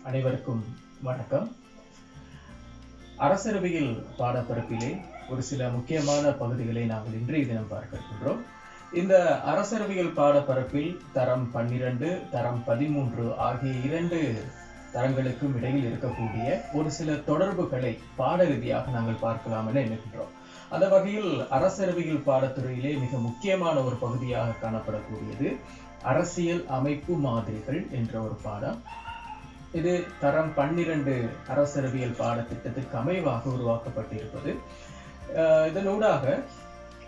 அனைவருக்கும் வணக்கம். அரசியலமைப்பியல் பாடப்பரப்பிலே ஒரு சில முக்கியமான பகுதிகளை நாங்கள் இன்றைய தினம் பார்க்க இருக்கின்றோம். இந்த அரசியலமைப்பியல் பாடப்பரப்பில் தரம் 12, தரம் 13 ஆகிய 2 தரங்களுக்கும் இடையில் இருக்கக்கூடிய ஒரு சில தொடர்புகளை பாட ரீதியாக நாங்கள் பார்க்கலாம் என எண்ணுகின்றோம். அந்த வகையில் அரசியலமைப்பியல் பாடத்துறையிலே மிக முக்கியமான ஒரு பகுதியாக காணப்படக்கூடியது அரசியல் அமைப்பு மாதிரிகள் என்ற ஒரு பாடம். இது தரம் 12 அரசியலமைப்பியல் பாடத்திட்டத்திற்கு அமைவாக உருவாக்கப்பட்டிருப்பது. இதனூடாக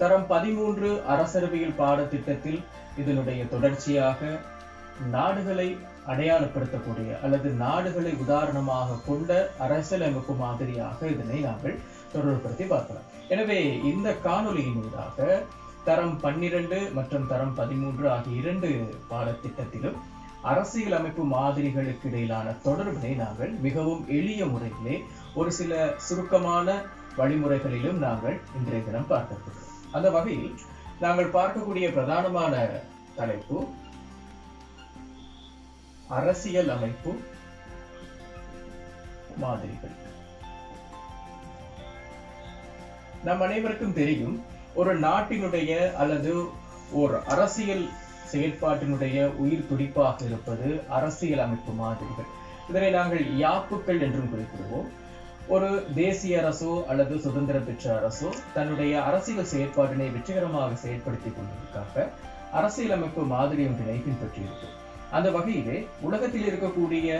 தரம் 13 அரசியலமைப்பியல் பாடத்திட்டத்தில் இதனுடைய தொடர்ச்சியாக நாடுகளை அடையாளப்படுத்தக்கூடிய அல்லது நாடுகளை உதாரணமாக கொண்ட அரசியலமைப்பு மாதிரியாக இதனை நாங்கள் தொடர்புபடுத்தி பார்க்கலாம். எனவே இந்த காணொலியினூடாக தரம் 12 மற்றும் தரம் 13 ஆகிய 2 பாடத்திட்டத்திலும் அரசியல் அமைப்பு மாதிரிகளுக்கு இடையிலான தொடர்பினை நாங்கள் மிகவும் எளிய முறையிலே ஒரு சில சுருக்கமான வழிமுறைகளிலும் நாங்கள் இன்றைய தினம் பார்க்கிறோம். அந்த வகையில் நாங்கள் பார்க்கக்கூடிய பிரதானமான தலைப்பு அரசியல் அமைப்பு மாதிரிகள். நம் அனைவருக்கும் தெரியும், ஒரு நாட்டினுடைய அல்லது ஒரு அரசியல் செயற்பாட்டினுடைய உயிர் துடிப்பாக இருப்பது அரசியல் அமைப்பு மாதிரிகள். இதனை நாங்கள் யாப்புக்கள் என்றும் குறிப்பிடுவோம். ஒரு தேசிய அரசோ அல்லது சுதந்திரம் பெற்ற அரசோ தன்னுடைய அரசியல் செயற்பாட்டினை வெற்றிகரமாக செயற்படுத்திக் கொள்வதற்காக அரசியலமைப்பு மாதிரி ஒன்றினை பின்பற்றியிருக்கும். அந்த வகையிலே உலகத்தில் இருக்கக்கூடிய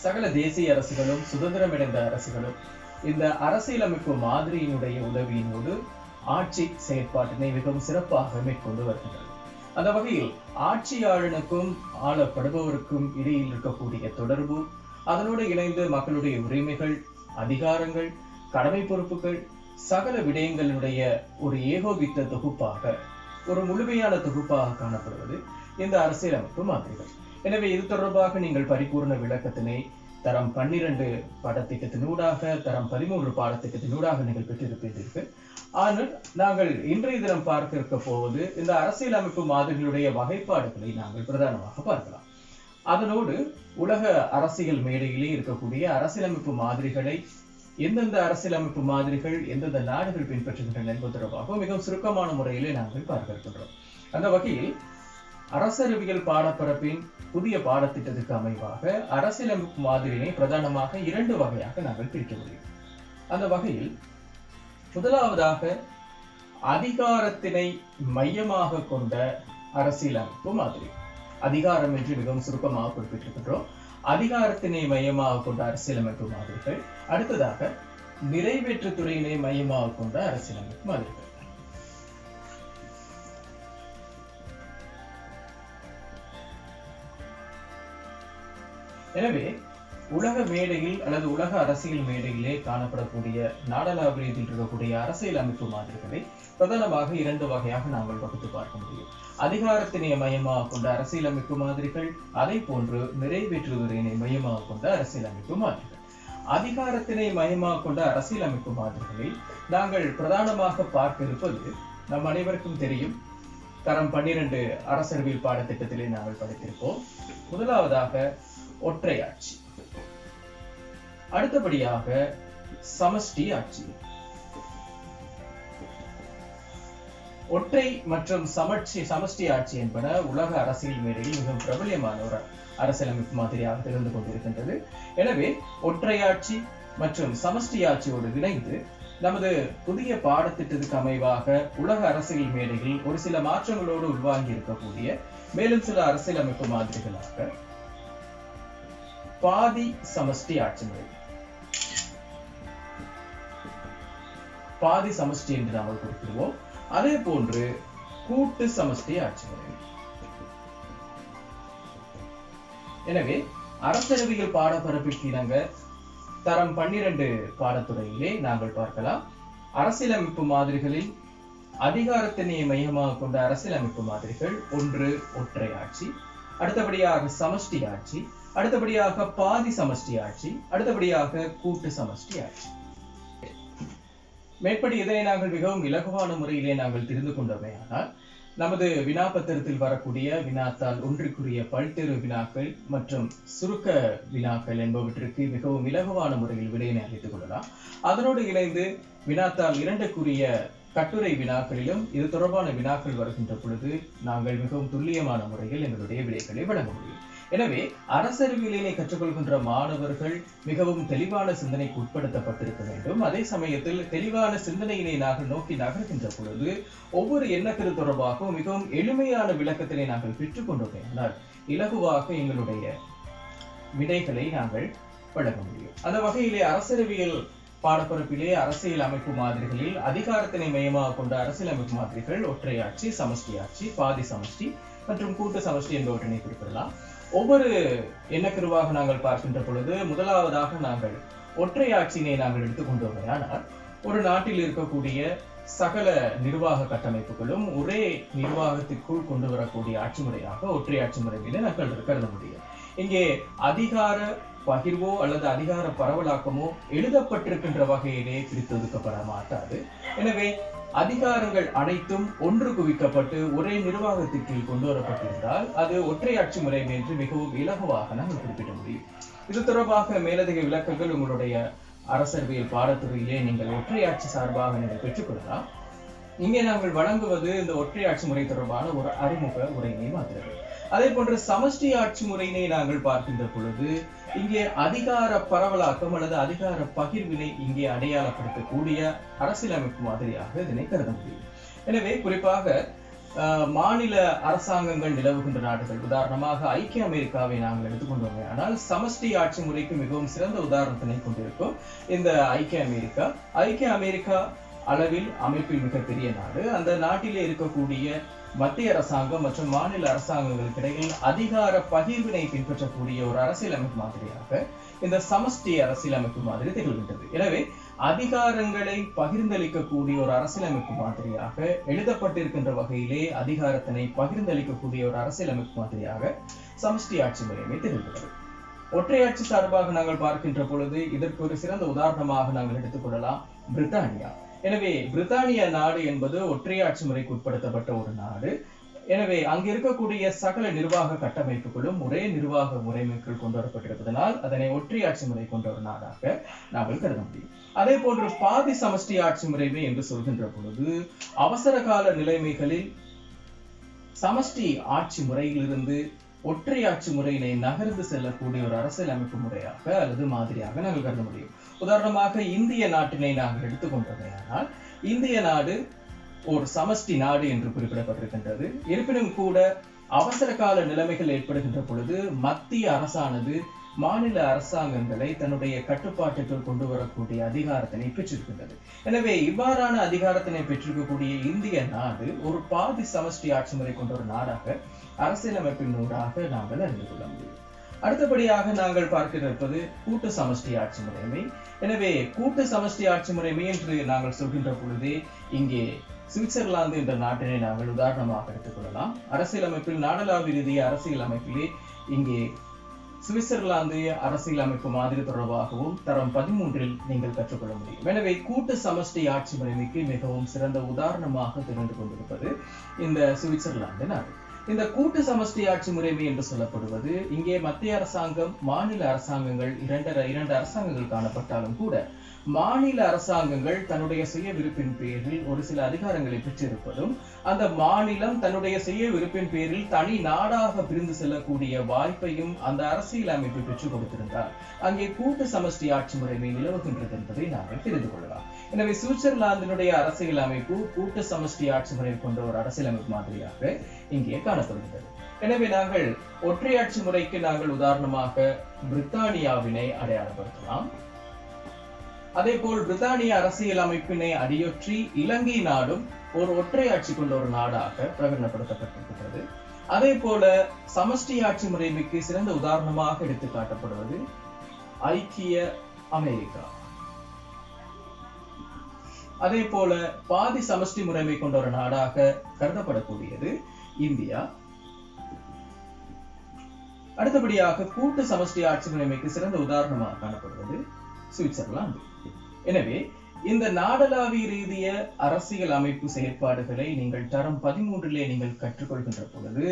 சகல தேசிய அரசுகளும் சுதந்திரம் அடைந்த அரசுகளும் இந்த அரசியலமைப்பு மாதிரியினுடைய உதவியினோடு ஆட்சி செயற்பாட்டினை மிகவும் சிறப்பாக மேற்கொண்டு வருகின்றன. அந்த வகையில் ஆட்சியாளனுக்கும் ஆளப்படுபவருக்கும் இடையில் இருக்கக்கூடிய தொடர்பு, அதனோடு இணைந்து மக்களுடைய உரிமைகள், அதிகாரங்கள், கடமை பொறுப்புகள், சகல விடயங்களுடைய ஒரு ஏகோபித்த தொகுப்பாக, ஒரு முழுமையான தொகுப்பாக காணப்படுவது இந்த அரசியலமைப்பு மாதிரிகள். எனவே இது தொடர்பாக நீங்கள் பரிபூர்ண விளக்கத்தினை தரம் 12 பாடத்திட்டத்தினூடாக, தரம் 13 பாடத்திட்டத்தினூடாக நீங்கள் பெற்றிருப்பீர்கள். ஆனால் நாங்கள் இன்றைய தினம் பார்க்க இருக்க போவது இந்த அரசியலமைப்பு மாதிரிகளுடைய வகைப்பாடுகளை நாங்கள் பிரதானமாக பார்க்கலாம். அதனோடு உலக அரசியல் மேடையிலே இருக்கக்கூடிய அரசியலமைப்பு மாதிரிகளை, எந்தெந்த அரசியலமைப்பு மாதிரிகள் எந்தெந்த நாடுகள் பின்பற்றுகின்றன என்பது தொடர்பாக மிகவும் சுருக்கமான முறையிலே நாங்கள் பார்க்க இருக்கின்றோம். அந்த வகையில் அரசியலமைப்பியல் பாடப்பரப்பின் புதிய பாடத்திட்டத்துக்கு அமைவாக அரசியலமைப்பு மாதிரியை பிரதானமாக 2 வகையாக நாங்கள் பிரிக்க முடியும். அந்த வகையில் முதலாவதாக அதிகாரத்தினை மையமாக கொண்ட அரசியலமைப்பு மாதிரி. அதிகாரம் என்று மிகவும் சுருக்கமாக குறிப்பிட்டிருக்கின்றோம். அதிகாரத்தினை மையமாக கொண்ட அரசியலமைப்பு மாதிரிகள். அடுத்ததாக நிறைவேற்று துறையினை மையமாக கொண்ட அரசியலமைப்பு மாதிரிகள். எனவே உலக மேடையில் அல்லது உலக அரசியல் மேடையிலே காணப்படக்கூடிய நாடளாவிய ரீதியில் இருக்கக்கூடிய அரசியல் அமைப்பு மாதிரிகளை பிரதானமாக 2 வகையாக நாங்கள் வகுத்து பார்க்க முடியும். அதிகாரத்தினை மையமாக கொண்ட அரசியலமைப்பு மாதிரிகள், அதை போன்று நிறைவேற்றுவதனை மையமாக கொண்ட அரசியலமைப்பு மாதிரிகள். அதிகாரத்தினை மையமாக கொண்ட அரசியலமைப்பு மாதிரிகளில் நாங்கள் பிரதானமாக பார்க்க இருப்பது நம் அனைவருக்கும் தெரியும், தரம் 12 அரசியலமைப்பியல் பாடத்திட்டத்திலே நாங்கள் படித்திருப்போம். முதலாவதாக ஒற்றையாட்சி, அடுத்தபடியாக சமஷ்டி ஆட்சி. ஒற்றை மற்றும் சமஷ்டி ஆட்சி என்பன உலக அரசியல் மேடையில் மிகவும் பிரபலியமான ஒரு அரசியலமைப்பு மாதிரியாக திகழ்ந்து கொண்டிருக்கின்றது. எனவே ஒற்றையாட்சி மற்றும் சமஷ்டி ஆட்சியோடு இணைந்து நமது புதிய பாடத்திட்டத்துக்கு அமைவாக உலக அரசியல் மேடையில் ஒரு சில மாற்றங்களோடு உள்வாங்கி இருக்கக்கூடிய மேலும் சில அரசியலமைப்பு மாதிரிகளாக பாதி சமஷ்டி ஆட்சி முறை, பாதி சமஷ்டி என்று நாங்கள் குறிப்பிடுவோம். அதே போன்று கூட்டு சமஷ்டி ஆட்சி முறை. எனவே அரசியலமைப்பியல் பாடப்பரப்பிற்கு இணங்க தரம் 12 பாடத்துறையிலே நாங்கள் பார்க்கலாம். அரசியலமைப்பு மாதிரிகளில் அதிகாரத்தினை மையமாக கொண்ட அரசியலமைப்பு மாதிரிகள், ஒன்று ஒற்றை ஆட்சி, அடுத்தபடியாக சமஷ்டி ஆட்சி, அடுத்தபடியாக பாதி சமஷ்டி ஆட்சி, அடுத்தபடியாக கூட்டு சமஷ்டி ஆட்சி. மேற்படி இதனை நாங்கள் மிகவும் இலகுவான முறையிலே நாங்கள் தெரிந்து கொண்டோமே ஆனால் நமது வினாப்பத்திரத்தில் வரக்கூடிய வினாத்தாள் ஒன்றுக்குரிய பல்தேர்வு வினாக்கள் மற்றும் சுருக்க வினாக்கள் என்பவற்றிற்கு மிகவும் இலகுவான முறையில் விடையினை அளித்துக் கொள்ளலாம். அதனோடு இணைந்து வினாத்தாள் 2க்குரிய கட்டுரை வினாக்களிலும் இது தொடர்பான வினாக்கள் வருகின்ற பொழுது நாங்கள் மிகவும் துல்லியமான முறையில் எங்களுடைய விடைகளை வழங்க முடியும். எனவே அரசியலினை கற்றுக்கொள்கின்ற மாணவர்கள் மிகவும் தெளிவான சிந்தனைக்கு உட்படுத்தப்பட்டிருக்க வேண்டும். அதே சமயத்தில் தெளிவான சிந்தனையினை நாங்கள் நோக்கி நகர்கின்ற பொழுது ஒவ்வொரு எண்ணக்கரு தொடர்பாகவும் மிகவும் எளிமையான விளக்கத்தினை நாங்கள் பெற்றுக்கொண்டோம் என்றால் இலகுவாக எங்களுடைய விடைகளை நாங்கள் வழங்க முடியும். அந்த வகையிலே அரசியல் பாடப்பரப்பிலே அரசியல் அமைப்பு மாதிரிகளில் அதிகாரத்தினை மையமாக கொண்ட அரசியல் அமைப்பு மாதிரிகள் ஒற்றையாட்சி, சமஷ்டி ஆட்சி, பாதி சமஷ்டி மற்றும் கூட்டு சமஷ்டி என்பவற்றினை குறிப்பிடலாம். ஒவ்வொரு எண்ணக்கருவாக நாங்கள் பார்க்கின்ற பொழுது முதலாவதாக நாங்கள் ஒற்றையாட்சியினை நாங்கள் எடுத்துக்கொண்டோமையானால் ஒரு நாட்டில் இருக்கக்கூடிய சகல நிர்வாக கட்டமைப்புகளும் ஒரே நிர்வாகத்திற்குள் கொண்டு வரக்கூடிய ஆட்சி முறையாக ஒற்றையாட்சி முறையில நாங்கள் கருத முடியும். இங்கே அதிகார பகிர்வோ அல்லது அதிகார பரவலாக்கமோ எழுதப்பட்டிருக்கின்ற வகையிலே பிரித்து ஒதுக்கப்பட மாட்டாது. எனவே அதிகாரங்கள் அனைத்தும் ஒன்று குவிக்கப்பட்டு ஒரே நிர்வாகத்திற்கு கொண்டு வரப்பட்டிருந்தால் அது ஒற்றையாட்சி முறை என்று மிகவும் இலகுவாக நாங்கள் குறிப்பிட முடியும். இது தொடர்பாக மேலதிக விளக்கங்கள் உங்களுடைய அரசியல் பாடத்துறையிலே நீங்கள் ஒற்றையாட்சி சார்பாக நீங்கள் பெற்றுக்கொள்ளலாம். இங்கே நாங்கள் வழங்குவது இந்த ஒற்றையாட்சி முறை தொடர்பான ஒரு அறிமுக உரையினை மாத்திரமே. அதே போன்று சமஷ்டி ஆட்சி முறையினை நாங்கள் பார்க்கின்ற பொழுது இங்கே அதிகார பரவலாக்கம் அல்லது அதிகார பகிர்வினை இங்கே அடையாளப்படுத்தக்கூடிய அரசியலமைப்பு மாதிரியாக இதனை கருத முடியும். எனவே குறிப்பாக மாநில அரசாங்கங்கள் நிலவுகின்ற நாடுகள், உதாரணமாக ஐக்கிய அமெரிக்காவை நாங்கள் எடுத்துக்கொண்டோம். ஆனால் சமஷ்டி ஆட்சி முறைக்கு மிகவும் சிறந்த உதாரணத்தினை கொண்டிருக்கும் இந்த ஐக்கிய அமெரிக்கா அளவில் அமைப்பில் மிகப்பெரிய நாடு. அந்த நாட்டிலே இருக்கக்கூடிய மத்திய அரசாங்கம் மற்றும் மாநில அரசாங்கங்களுக்கு இடையில் அதிகார பகிர்வினை பின்பற்றக்கூடிய ஒரு அரசியலமைப்பு மாதிரியாக இந்த சமஷ்டி அரசியலமைப்பு மாதிரி திகழ்கின்றது. எனவே அதிகாரங்களை பகிர்ந்தளிக்கக்கூடிய ஒரு அரசியலமைப்பு மாதிரியாக எழுதப்பட்டிருக்கின்ற வகையிலே அதிகாரத்தினை பகிர்ந்தளிக்கக்கூடிய ஒரு அரசியலமைப்பு மாதிரியாக சமஷ்டி ஆட்சி முறைமை திகழ்கிறது. ஒற்றையாட்சி சார்பாக நாங்கள் பார்க்கின்ற பொழுது இதற்கு ஒரு சிறந்த உதாரணமாக நாங்கள் எடுத்துக்கொள்ளலாம் பிரித்தானியா. எனவே பிரித்தானியா நாடு என்பது ஒற்றையாட்சி முறைக்கு உட்படுத்தப்பட்ட ஒரு நாடு. எனவே அங்கு இருக்கக்கூடிய சகல நிர்வாக கட்டமைப்புகளும் ஒரே நிர்வாக முறைமைக்குள் கொண்டு வரப்பட்டிருப்பதனால் அதனை ஒற்றையாட்சி முறை கொண்ட ஒரு நாடாக நாங்கள் கருத முடியும். அதே போன்று பாதி சமஷ்டி ஆட்சி முறைமை என்று சொல்கின்ற பொழுது அவசர கால நிலைமைகளில் சமஷ்டி ஆட்சி முறையிலிருந்து ஒற்றையாட்சி முறையினை நகர்ந்து செல்லக்கூடிய ஒரு அரசியல் அமைப்பு முறையாக அல்லது மாதிரியாக நாங்கள் கருத முடியும். உதாரணமாக இந்திய நாட்டினை நாங்கள் எடுத்துக்கொண்டோமேயானால் இந்திய நாடு ஒரு சமஷ்டி நாடு என்று குறிப்பிடப்பட்டிருக்கின்றது. இருப்பினும் கூட அவசர கால நிலைமைகள் ஏற்படுகின்ற பொழுது மத்திய அரசானது மாநில அரசாங்கங்களை தன்னுடைய கட்டுப்பாட்டுக்குள் கொண்டு வரக்கூடிய அதிகாரத்தினை பெற்றிருக்கின்றது. எனவே இவ்வாறான அதிகாரத்தினை பெற்றிருக்கக்கூடிய இந்திய நாடு ஒரு பாதி சமஷ்டி ஆட்சி முறை கொண்ட ஒரு நாடாக அரசியலமைப்பின் ஊடாக நாங்கள் அறிந்து கொள்ள முடியும். அடுத்தபடியாக நாங்கள் பார்க்க இருப்பது கூட்டு சமஷ்டி ஆட்சி முறைமை. எனவே கூட்டு சமஷ்டி ஆட்சி முறைமை என்று நாங்கள் சொல்கின்ற பொழுதே இங்கே சுவிட்சர்லாந்து என்ற நாட்டினை நாங்கள் உதாரணமாக எடுத்துக்கொள்ளலாம். அரசியலமைப்பில் நாடளாவிய ரீதிய அரசியல் அமைப்பிலே இங்கே சுவிட்சர்லாந்து அரசியல் அமைப்பு மாதிரி தொடர்பாகவும் தரம் 13 நீங்கள் கற்றுக்கொள்ள முடியும். எனவே கூட்டு சமஷ்டி ஆட்சி முறைமைக்கு மிகவும் சிறந்த உதாரணமாக திகழ்ந்து கொண்டிருப்பது இந்த சுவிட்சர்லாந்து நாடு. இந்த கூட்டு சமஷ்டி ஆட்சி முறைமை என்று சொல்லப்படுவது இங்கே மத்திய அரசாங்கம் மாநில அரசாங்கங்கள் இரண்டு அரசாங்கங்கள் காணப்பட்டாலும் கூட மாநில அரசாங்கங்கள் தன்னுடைய சுய விருப்பின் பேரில் ஒரு சில அதிகாரங்களை பெற்றிருப்பதும் அந்த மாநிலம் தன்னுடைய சுய விருப்பின் பேரில் தனி நாடாக பிரிந்து செல்லக்கூடிய வாய்ப்பையும் அந்த அரசியல் அமைப்பு பெற்றுக் கொடுத்திருந்தால் அங்கே கூட்டு சமஷ்டி ஆட்சி முறைமை நிலவுகின்றது என்பதை நாங்கள் தெரிந்து கொள்ளலாம். எனவே சுவிட்சர்லாந்தினுடைய அரசியல் அமைப்பு கூட்டு சமஷ்டி ஆட்சி முறை கொண்ட ஒரு அரசியல் அமைப்பு மாதிரியாக இங்கே காணப்படுகிறது. எனவே நாங்கள் ஒற்றையாட்சி முறைக்கு நாங்கள் உதாரணமாக பிரித்தானியாவினை அடையாளப்படுத்தலாம். அதே போல் பிரித்தானிய அரசியல் அமைப்பினை அடியொற்றி இலங்கை நாடும் ஒரு ஒற்றையாட்சி கொண்ட ஒரு நாடாக பிரகடனப்படுத்தப்பட்டிருக்கிறது. அதே போல சமஷ்டி ஆட்சி முறைமைக்கு சிறந்த உதாரணமாக எடுத்து காட்டப்படுவது ஐக்கிய அமெரிக்கா. அதே போல பாதி சமஷ்டி முறைமை கொண்ட ஒரு நாடாக கருதப்படக்கூடியது இந்தியா. அடுத்தபடியாக கூட்டு சமஷ்டி ஆட்சி முறைமைக்கு சிறந்த உதாரணமாக காணப்படுவது சுவிட்சர்லாந்து. எனவே இந்த நாடளாவிய ரீதிய அரசியல் அமைப்பு செயற்பாடுகளை நீங்கள் தரம் 13 நீங்கள் கற்றுக்கொள்கின்ற பொழுது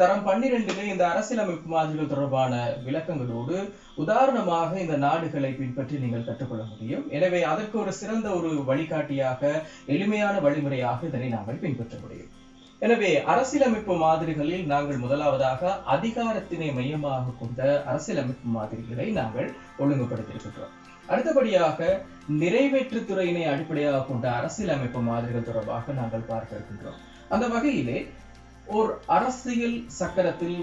தரம் 12 இந்த அரசியல் அமைப்பு மாதிரிகள் தொடர்பான விளக்கங்களோடு உதாரணமாக இந்த நாடுகளை பின்பற்றி நீங்கள் கற்றுக்கொள்ள முடியும். எனவே அதற்கு ஒரு சிறந்த ஒரு வழிகாட்டியாக எளிமையான வழிமுறையாக இதனை நாங்கள் பின்பற்ற முடியும். எனவே அரசியலமைப்பு மாதிரிகளில் நாங்கள் முதலாவதாக அதிகாரத்தினை மையமாக கொண்ட அரசியலமைப்பு மாதிரிகளை நாங்கள் ஒழுங்குபடுத்தியிருக்கின்றோம். அடுத்தபடியாக நிறைவேற்றுத்துறையினை அடிப்படையாக கொண்ட அரசியலமைப்பு மாதிரிகள் தொடர்பாக நாங்கள் பார்க்க இருக்கின்றோம். அந்த வகையிலே ஒரு அரசியல் சக்கரத்தில்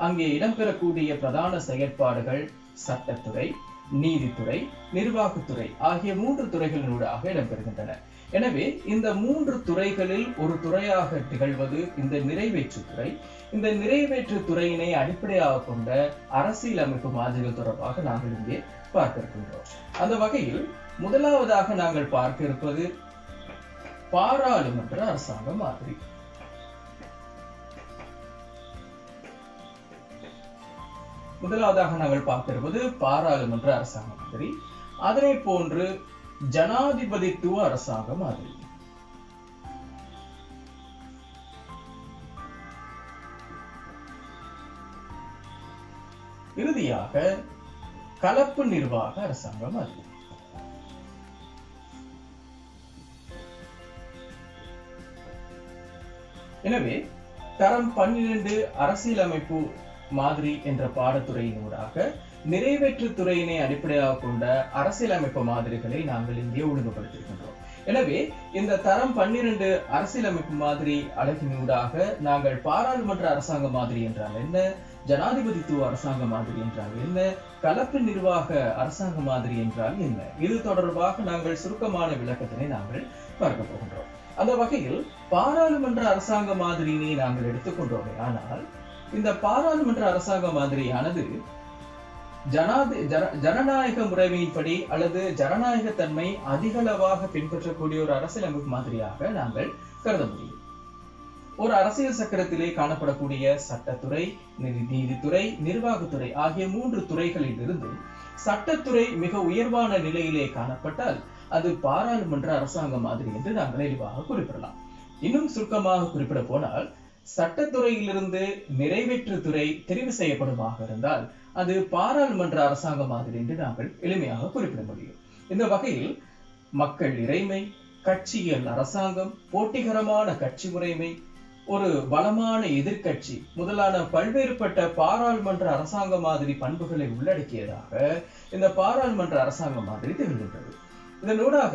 அங்கே இடம்பெறக்கூடிய பிரதான செயற்பாடுகள் சட்டத்துறை, நீதித்துறை, நிர்வாகத்துறை ஆகிய 3 துறைகளினூடாக இடம்பெறுகின்றன. எனவே இந்த 3 துறைகளில் ஒரு துறையாக திகழ்வது இந்த நிறைவேற்றுத்துறை. இந்த நிறைவேற்று துறையினை அடிப்படையாக கொண்ட அரசியலமைப்பு மாதிரிகள் தொடர்பாக நாங்கள் இங்கே பார்க்க இருக்கின்றோம். அந்த வகையில் முதலாவதாக நாங்கள் பார்க்க இருப்பது பாராளுமன்ற அரசாங்க மாதிரி. முதலாவதாக நாங்கள் பார்க்க இருப்பது பாராளுமன்ற அரசாங்க மாதிரி. அதனை போன்று ஜனாதிபதித்துவ அரசாங்க மாதிரி. இறுதியாக கலப்பு நிர்வாக அரசாங்க மாதிரி. எனவே தரம் 12 அரசியலமைப்பு மாதிரி என்ற பாடத்துறையினூடாக நிறைவேற்று துறையினை அடிப்படையாக கொண்ட அரசியலமைப்பு மாதிரிகளை நாங்கள் இங்கே ஒழுங்குபடுத்தியிருக்கின்றோம். எனவே இந்த தரம் 12 அரசியலமைப்பு மாதிரி அழகினூடாக நாங்கள் பாராளுமன்ற அரசாங்க மாதிரி என்றால் என்ன, ஜனாதிபதித்துவ அரசாங்க மாதிரி என்றால் என்ன, கலப்பு நிர்வாக அரசாங்க மாதிரி என்றால் என்ன, இது தொடர்பாக நாங்கள் சுருக்கமான விளக்கத்தினை நாங்கள் பார்க்க போகின்றோம். அந்த வகையில் பாராளுமன்ற அரசாங்க மாதிரியினை நாங்கள் எடுத்துக்கொண்டோமே ஆனால் இந்த பாராளுமன்ற அரசாங்க மாதிரியானது ஜனநாயக முறைமையின்படி அல்லது ஜனநாயகத்தன்மை அதிகளவாக பின்பற்றக்கூடிய ஒரு அரசியலமைப்பு மாதிரியாக நாங்கள் கருத முடியும். ஒரு அரசியல் சக்கரத்திலே காணப்படக்கூடிய சட்டத்துறை, நீதித்துறை, நிர்வாகத்துறை ஆகிய 3 துறைகளில் இருந்தும் சட்டத்துறை மிக உயர்வான நிலையிலே காணப்பட்டால் அது பாராளுமன்ற அரசாங்க மாதிரி என்று நாங்கள் தெளிவாக குறிப்பிடலாம். இன்னும் சுருக்கமாக குறிப்பிட போனால் சட்டத்துறையிலிருந்து நிறைவேற்றுத்துறை தெரிவு செய்யப்படுமாக இருந்தால் அது பாராளுமன்ற அரசாங்க மாதிரி என்று நாங்கள் எளிமையாக குறிப்பிட முடியும். இந்த வகையில் மக்கள் இறைமை, கட்சியியல் அரசாங்கம், போட்டிகரமான கட்சி முறைமை, ஒரு வளமான எதிர்கட்சி முதலான பல்வேறுபட்ட பாராளுமன்ற அரசாங்க மாதிரி பண்புகளை உள்ளடக்கியதாக இந்த பாராளுமன்ற அரசாங்க மாதிரி திகழ்கின்றது. இதனூடாக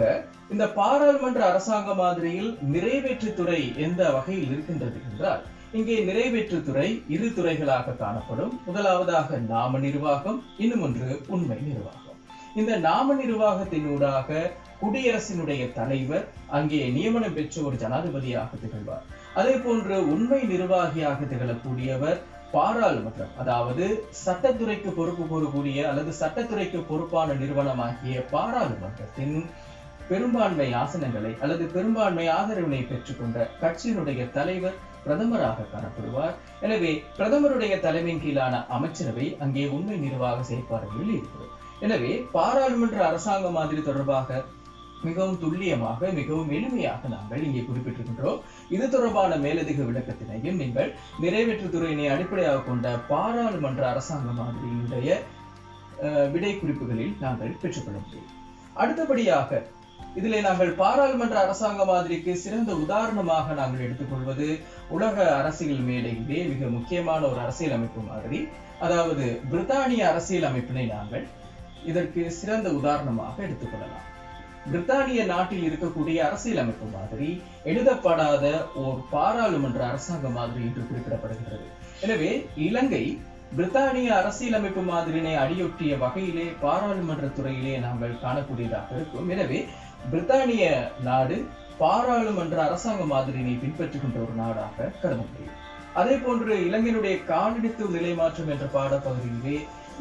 இந்த பாராளுமன்ற அரசாங்க மாதிரியில் நிறைவேற்றுத்துறை எந்த வகையில் இருக்கின்றது என்றால் இங்கே நிறைவேற்றுத்துறை 2 துறைகளாக காணப்படும். முதலாவதாக நாம நிர்வாகம், இன்னும் ஒன்று உண்மை நிர்வாகம். இந்த நாம நிர்வாகத்தினூடாக குடியரசினுடைய தலைவர் அங்கே நியமனம் பெற்ற ஒரு ஜனாதிபதியாக திகழ்வார். அதே போன்று உண்மை நிர்வாகியாக திகழக்கூடியவர் பாராளுமன்றம், அதாவது சட்டத்துறைக்கு பொறுப்பு கூறக்கூடிய அல்லது சட்டத்துறைக்கு பொறுப்பான நிறுவனமாகிய பாராளுமன்றத்தின் பெரும்பான்மை ஆசனங்களை அல்லது பெரும்பான்மை ஆதரவினை பெற்றுக்கொண்ட கட்சியினுடைய தலைவர் பிரதமராக காணப்படுவார். எனவே பிரதமருடைய தலைமையின் கீழான அமைச்சரவை அங்கே உண்மை நிர்வாக செயற்பாடுகளில் இருக்கிறது. எனவே பாராளுமன்ற அரசாங்க மாதிரி தொடர்பாக மிகவும் துல்லியமாக மிகவும் எளிமையாக நாங்கள் இங்கே குறிப்பிட்டிருக்கின்றோம். இது தொடர்பான மேலதிக விளக்கத்தினையும் நீங்கள் நிறைவேற்றுத்துறையினை அடிப்படையாக கொண்ட பாராளுமன்ற அரசாங்க மாதிரியுடைய விடை குறிப்புகளில் நாங்கள் பெற்றுக்கொள்ள முடியும். அடுத்தபடியாக இதிலே நாங்கள் பாராளுமன்ற அரசாங்க மாதிரிக்கு சிறந்த உதாரணமாக நாங்கள் எடுத்துக்கொள்வது உலக அரசியல் மேடையிலே மிக முக்கியமான ஒரு அரசியல் அமைப்பு மாதிரி, அதாவது பிரித்தானிய அரசியல் அமைப்பினை நாங்கள் இதற்கு சிறந்த உதாரணமாக எடுத்துக்கொள்ளலாம். பிரித்தானிய நாட்டில் இருக்கக்கூடிய அரசியல் அமைப்பு மாதிரி எழுதப்படாத ஓர் பாராளுமன்ற அரசாங்க மாதிரி என்று குறிப்பிடப்படுகிறது. எனவே இலங்கை பிரித்தானிய அரசியலமைப்பு மாதிரினை அடியொற்றிய வகையிலே பாராளுமன்ற துறையிலே நாங்கள் காணக்கூடியதாக இருக்கும். எனவே பிரித்தானிய நாடு பாராளுமன்ற அரசாங்க மாதிரினை பின்பற்றுகின்ற ஒரு நாடாக கருத முடியும். அதே போன்று இலங்கையினுடைய காலனித்துவ நிலை மாற்றம் என்ற பாடப்பகுதியிலே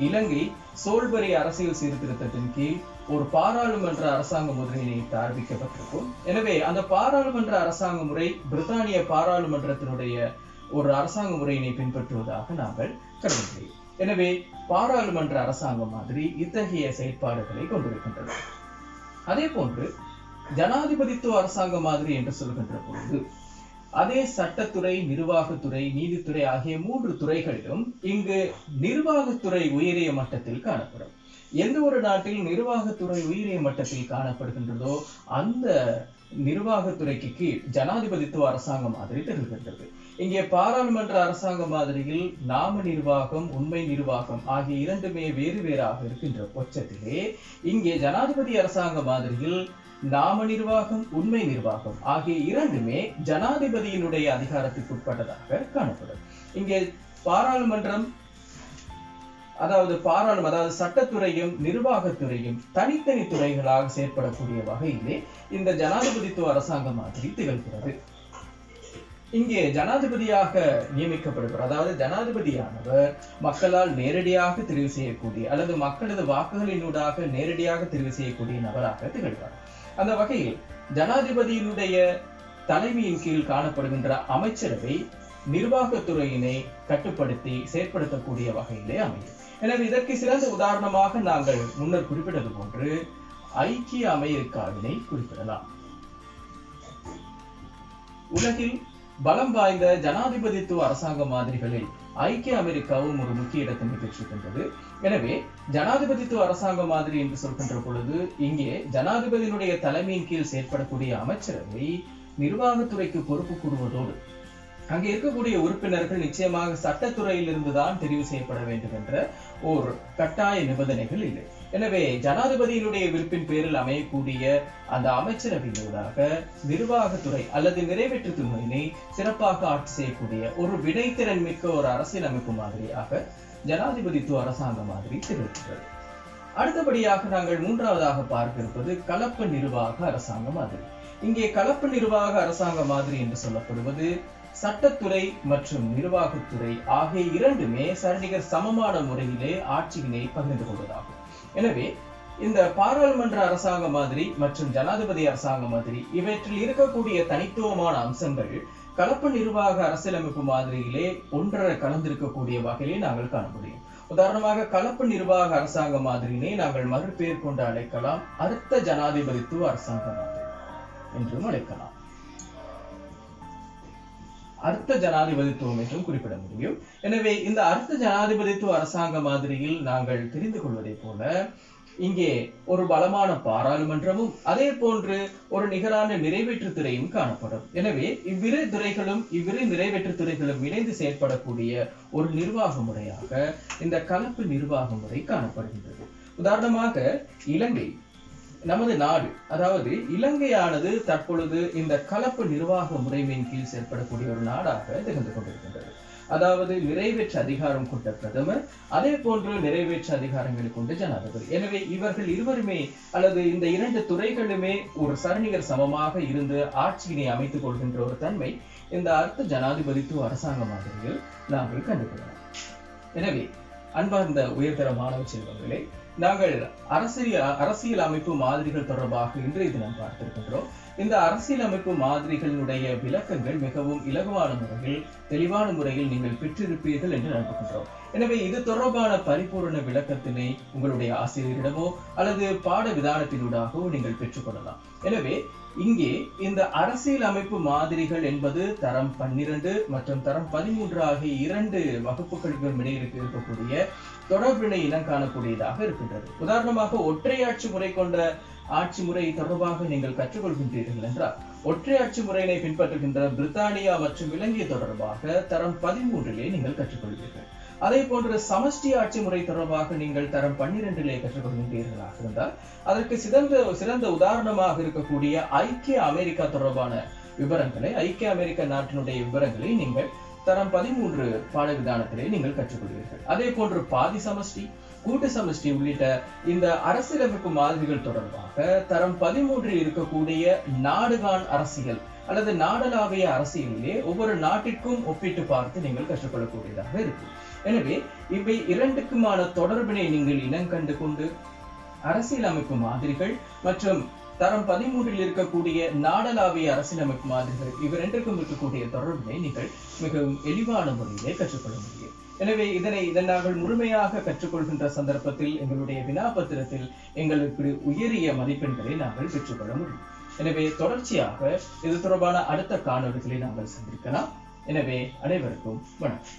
இலங்கை சோல்பரி அரசியல் சீர்திருத்தத்தின் கீழ் ஒரு பாராளுமன்ற அரசாங்க முறையினை ஆரம்பிக்கப்பட்டிருக்கும். எனவே அந்த பாராளுமன்ற அரசாங்க முறை பிரித்தானிய பாராளுமன்றத்தினுடைய ஒரு அரசாங்க முறையினை பின்பற்றுவதாக நாங்கள் கருத முடியும். எனவே பாராளுமன்ற அரசாங்கம் மாதிரி இத்தகைய செயற்பாடுகளை கொண்டிருக்கின்றது. அதே போன்று ஜனாதிபதித்துவ அரசாங்க மாதிரி என்று சொல்கின்ற பொழுது அதே சட்டத்துறை, நிர்வாகத்துறை, நீதித்துறை ஆகிய 3 துறைகளிலும் இங்கு நிர்வாகத்துறை உயரிய மட்டத்தில் காணப்படும். எந்த ஒரு நாட்டில் நிர்வாகத்துறை உயரிய மட்டத்தில் காணப்படுகின்றதோ அந்த நிர்வாகத்துறைக்கு கீழ் ஜனாதிபதித்துவ அரசாங்க மாதிரி திகழ்கின்றது. இங்கே பாராளுமன்ற அரசாங்க மாதிரியில் நாம நிர்வாகம், உண்மை நிர்வாகம் ஆகிய இரண்டுமே வேறு வேறாக இருக்கின்ற பட்சத்திலே இங்கே ஜனாதிபதி அரசாங்க மாதிரியில் நாம நிர்வாகம், உண்மை நிர்வாகம் ஆகிய இரண்டுமே ஜனாதிபதியினுடைய அதிகாரத்துக்கு உட்பட்டதாக காணப்படும். இங்கே பாராளுமன்றம் அதாவது சட்டத்துறையும் நிர்வாகத்துறையும் தனித்தனி துறைகளாக செயற்படக்கூடிய வகையிலே இந்த ஜனாதிபதித்துவ அரசாங்க மாதிரி திகழ்கிறது. இங்கே ஜனாதிபதியாக நியமிக்கப்படுகிறார். அதாவது ஜனாதிபதியானவர் மக்களால் நேரடியாக தெரிவு செய்யக்கூடிய அல்லது மக்களது வாக்குகளினூடாக நேரடியாக தெரிவு செய்யக்கூடிய நபராக திகழ்கிறார். அந்த வகையில் ஜனாதிபதியினுடைய தலைமையின் கீழ் காணப்படுகின்ற அமைச்சரவை நிர்வாகத்துறையினை கட்டுப்படுத்தி செயற்படுத்தக்கூடிய வகையிலே அமையும். எனவே இதற்கு சிறந்த உதாரணமாக நாங்கள் முன்னர் குறிப்பிட்டது போன்று ஐக்கிய அமெரிக்காவினை குறிப்பிடலாம். உலகில் பலம் வாய்ந்த ஜனாதிபதித்துவ அரசாங்க மாதிரிகளில் ஐக்கிய அமெரிக்காவும் ஒரு முக்கிய இடத்தினை பெற்றிருக்கின்றது. எனவே ஜனாதிபதித்துவ அரசாங்க மாதிரி என்று சொல்கின்ற பொழுது இங்கே ஜனாதிபதியினுடைய தலைமையின் கீழ் செயற்படக்கூடிய அமைச்சரவை நிர்வாகத்துறைக்கு பொறுப்பு கூறுவதோடு அங்கே இருக்கக்கூடிய உறுப்பினர்கள் நிச்சயமாக சட்டத்துறையில் இருந்துதான் தெரிவு செய்யப்பட வேண்டும் என்ற ஒரு கட்டாய நிபந்தனைகள் இல்லை. எனவே ஜனாதிபதியினுடைய விருப்பின் பேரில் அமையக்கூடிய அந்த அமைச்சரவையினூடாக நிர்வாகத்துறை அல்லது நிறைவேற்று துறையினை சிறப்பாக ஆட்சி செய்யக்கூடிய ஒரு வினைத்திறன் மிக்க ஒரு அரசியல் அமைப்பு மாதிரியாக ஜனாதிபதித்துவ அரசாங்க மாதிரி திகழ்கிறது. அடுத்தபடியாக நாங்கள் மூன்றாவதாக பார்க்க இருப்பது கலப்பு நிர்வாக அரசாங்க மாதிரி. இங்கே கலப்பு நிர்வாக அரசாங்க மாதிரி என்று சொல்லப்படுவது சட்டத்துறை மற்றும் நிர்வாகத்துறை ஆகிய இரண்டுமே சரிநிகர் சமமான முறையிலே ஆட்சியினை பகிர்ந்து கொள்வதாகும். எனவே இந்த பாராளுமன்ற அரசாங்க மாதிரி மற்றும் ஜனாதிபதி அரசாங்க மாதிரி இவற்றில் இருக்கக்கூடிய தனித்துவமான அம்சங்கள் கலப்பு நிர்வாக அரசியலமைப்பு மாதிரியிலே ஒன்றரை கலந்திருக்கக்கூடிய வகையிலே நாங்கள் காண முடியும். உதாரணமாக கலப்பு நிர்வாக அரசாங்க மாதிரியினை நாங்கள் மறுபெயர் கொண்டு அழைக்கலாம் அர்த்த ஜனாதிபதித்துவ அரசாங்க மாதிரி என்றும் அழைக்கலாம். அர்த்த ஜனாதிபதித்துவம் என்றும் குறிப்பிட முடியும். எனவே இந்த அர்த்த ஜனாதிபதித்துவ அரசாங்க மாதிரியில் நாங்கள் தெரிந்து கொள்வதை போல இங்கே ஒரு பலமான பாராளுமன்றமும் அதே போன்று ஒரு நிகரான நிறைவேற்று துறையும் காணப்படும். எனவே இவ்விரு நிறைவேற்று துறைகளும் இணைந்து செயற்படக்கூடிய ஒரு நிர்வாக முறையாக இந்த கலப்பு நிர்வாக முறை காணப்படுகின்றது. உதாரணமாக இலங்கை நமது நாடு, அதாவது இலங்கையானது தற்பொழுது இந்த கலப்பு நிர்வாக முறைமையின் கீழ் செயற்படக்கூடிய ஒரு நாடாக திகழ்ந்து கொண்டிருக்கின்றது. அதாவது நிறைவேற்று அதிகாரம் கொண்ட பிரதமர், அதே போன்று நிறைவேற்று அதிகாரங்களை கொண்ட ஜனாதிபதி. எனவே இவர்கள் இருவருமே அல்லது இந்த இரண்டு துறைகளுமே ஒரு சரிநிகர் சமமாக இருந்து ஆட்சியினை அமைத்துக் கொள்கின்ற ஒரு தன்மை இந்த அர்த்த ஜனாதிபதித்துவ அரசாங்க மாதிரியில் நாங்கள் கண்டுகொள்ளலாம். எனவே அன்பார்ந்த உயர்தர மாணவ செல்வங்களே, நாங்கள் அரசியல் அமைப்பு மாதிரிகள் தொடர்பாக இன்றைய தினம் பார்த்திருக்கின்றோம். இந்த அரசியல் அமைப்பு மாதிரிகளினுடைய விளக்கங்கள் மிகவும் இலகுவான முறையில் தெளிவான முறையில் நீங்கள் பெற்றிருப்பீர்கள் என்று நம்புகின்றோம். எனவே இது தொடர்பான பரிபூர்ண விளக்கத்தினை உங்களுடைய ஆசிரியரிடமோ அல்லது பாட விதானத்தினூடாகவோ நீங்கள் பெற்றுக்கொள்ளலாம். எனவே இங்கே இந்த அரசியல் அமைப்பு மாதிரிகள் என்பது தரம் 12 மற்றும் தரம் 13 ஆகிய 2 வகுப்புகளுக்கு இடையே இருக்கக்கூடிய தொடர்பினை இனம் காணக்கூடியதாக இருக்கின்றது. உதாரணமாக ஒற்றையாட்சி முறை கொண்ட ஆட்சி முறை தொடர்பாக நீங்கள் கற்றுக்கொள்கின்றீர்கள் என்றால் ஒற்றையாட்சி முறையினை பின்பற்றுகின்ற பிரித்தானியா மற்றும் இலங்கை தொடர்பாக தரம் 13 நீங்கள் கற்றுக்கொள்வீர்கள். அதே போன்று சமஷ்டி ஆட்சி முறை தொடர்பாக நீங்கள் தரம் 12 கற்றுக்கொள்கின்றீர்களாக இருந்தால் அதற்கு சிறந்த உதாரணமாக இருக்கக்கூடிய ஐக்கிய அமெரிக்கா தொடர்பான விவரங்களை, ஐக்கிய அமெரிக்க நாட்டினுடைய விவரங்களை நீங்கள் தரம் 13 பாடவிதானத்திலே நீங்கள் கற்றுக்கொள்வீர்கள். அதே போன்று பாதி சமஷ்டி, கூட்டு சமஷ்டி உள்ளிட்ட இந்த அரசியலமைப்பு மாதிரிகள் தொடர்பாக தரம் 13 இருக்கக்கூடிய நாடுகாண் அரசியல் அல்லது நாடளாவிய அரசியலிலே ஒவ்வொரு நாட்டிற்கும் ஒப்பிட்டு பார்த்து நீங்கள் கற்றுக்கொள்ளக்கூடியதாக இருக்கும். எனவே இவை இரண்டுக்குமான தொடர்பினை நீங்கள் இனங்கண்டு கொண்டு அரசியலமைப்பு மாதிரிகள் மற்றும் தரம் 13 இருக்கக்கூடிய நாடளாவிய அரசியலமைப்பு மாதிரிகள் இவ்விரண்டுக்கும் இருக்கக்கூடிய தொடர்பினை நீங்கள் மிகவும் எளிவான முறையிலே கற்றுக்கொள்ள முடியும். எனவே இதனை நாங்கள் முழுமையாக கற்றுக்கொள்கின்ற சந்தர்ப்பத்தில் எங்களுடைய வினாபத்திரத்தில் எங்களுக்கு உயரிய மதிப்பெண்களை நாங்கள் பெற்றுக்கொள்ள முடியும். எனவே தொடர்ச்சியாக இது தொடர்பான அடுத்த காணொளிகளை நாங்கள் சந்திக்கலாம். எனவே அனைவருக்கும் வணக்கம்.